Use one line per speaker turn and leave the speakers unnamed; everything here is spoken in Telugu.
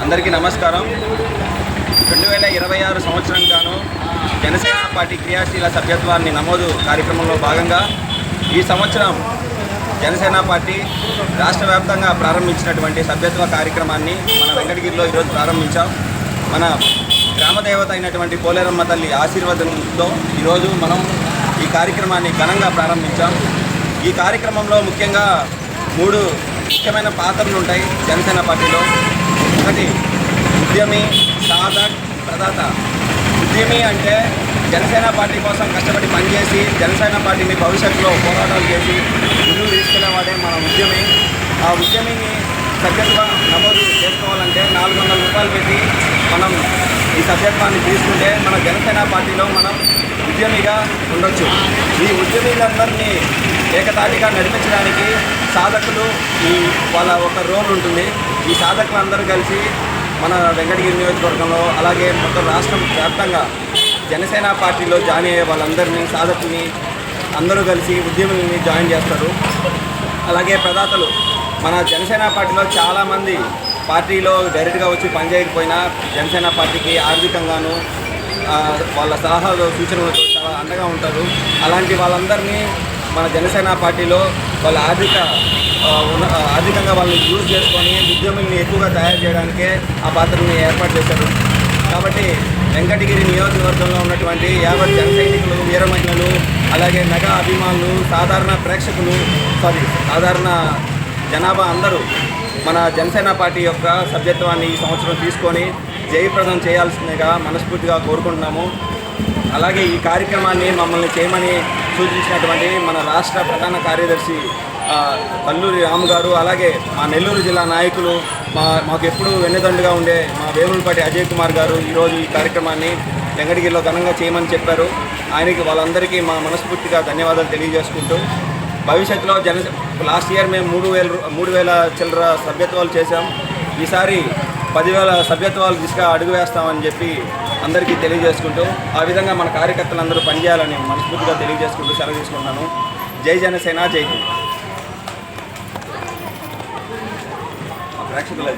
అందరికీ నమస్కారం. 2026 సంవత్సరం గాను జనసేన పార్టీ క్రియాశీల సభ్యత్వాన్ని నమోదు కార్యక్రమంలో భాగంగా ఈ సంవత్సరం జనసేన పార్టీ రాష్ట్ర వ్యాప్తంగా ప్రారంభించినటువంటి సభ్యత్వ కార్యక్రమాన్ని మన వెంకటగిరిలో ఈరోజు ప్రారంభించాం. మన గ్రామదేవత అయినటువంటి పోలేరమ్మ తల్లి ఆశీర్వాదంతో ఈరోజు మనం ఈ కార్యక్రమాన్ని ఘనంగా ప్రారంభించాం. ఈ కార్యక్రమంలో ముఖ్యంగా 3 ముఖ్యమైన పాత్రలు ఉంటాయి జనసేన పార్టీలో. ఒకటి ఉద్యమి, సాధక్, ప్రదాత. ఉద్యమి అంటే జనసేన పార్టీ కోసం కష్టపడి పనిచేసి జనసేన పార్టీని భవిష్యత్తులో పోరాటాలు చేసి ముందుకు తీసుకెళ్లేవాడే మన ఉద్యమి. ఆ ఉద్యమిని సభ్యత్వం నమోదు చేసుకోవాలంటే 400 రూపాయలు పెట్టి మనం ఈ సభ్యత్వాన్ని తీసుకుంటే మన జనసేన పార్టీలో మనం ఉద్యమిగా ఉండొచ్చు. ఈ ఉద్యమీలందరినీ ఏకతాటిగా నడిపించడానికి సాధకులు వాళ్ళ ఒక రోల్ ఉంటుంది. ఈ సాధకులందరూ కలిసి మన వెంకటగిరి నియోజకవర్గంలో అలాగే మొత్తం రాష్ట్రం వ్యాప్తంగా జనసేన పార్టీలో జాయిన్ అయ్యే వాళ్ళందరినీ సాధకుల్ని అందరూ కలిసి ఉద్యములని జాయిన్ చేస్తారు. అలాగే ప్రదాతలు మన జనసేన పార్టీలో చాలామంది పార్టీలో డైరెక్ట్గా వచ్చి పనిచేయకపోయినా జనసేన పార్టీకి ఆర్థికంగాను వాళ్ళ సలహాలు సూచనలతో చాలా అండగా ఉంటారు. అలాంటి వాళ్ళందరినీ మన జనసేన పార్టీలో వాళ్ళ ఆర్థికంగా వాళ్ళని యూజ్ చేసుకొని ఉద్యముల్ని ఎక్కువగా తయారు చేయడానికే ఆ పాత్రని ఏర్పాటు చేశారు. కాబట్టి వెంకటగిరి నియోజకవర్గంలో ఉన్నటువంటి యావత్ జన సైనికులు, వీర మహిళలు, అలాగే మెగా అభిమానులు, సాధారణ ప్రేక్షకులు, సాధారణ జనాభా అందరూ మన జనసేన పార్టీ యొక్క సభ్యత్వాన్ని ఈ సంవత్సరం తీసుకొని జయప్రదం చేయాల్సిందిగా మనస్ఫూర్తిగా కోరుకుంటున్నాము. అలాగే ఈ కార్యక్రమాన్ని మమ్మల్ని చేయమని సూచించినటువంటి మన రాష్ట్ర ప్రధాన కార్యదర్శి కల్లూరి రాము గారు, అలాగే మా నెల్లూరు జిల్లా నాయకులు, మాకు ఎప్పుడూ వెన్నుదండుగా ఉండే మా వేములపాటి అజయ్ కుమార్ గారు ఈరోజు ఈ కార్యక్రమాన్ని వెంకటగిరిలో ఘనంగా చేయమని చెప్పారు. ఆయనకి వాళ్ళందరికీ మా మనస్ఫూర్తిగా ధన్యవాదాలు తెలియజేసుకుంటూ భవిష్యత్తులో లాస్ట్ ఇయర్ మేము 3,000 చిల్లర సభ్యత్వాలు చేశాం. ఈసారి 10,000 సభ్యత్వాలు దిశగా అడుగు వేస్తామని చెప్పి అందరికీ తెలియజేసుకుంటూ ఆ విధంగా మన కార్యకర్తలందరూ పనిచేయాలని మనస్ఫూర్తిగా తెలియజేసుకుంటూ సెలవు తీసుకుంటున్నాను. జై జనసేన, జై హింద్. ప్రేక్షకులు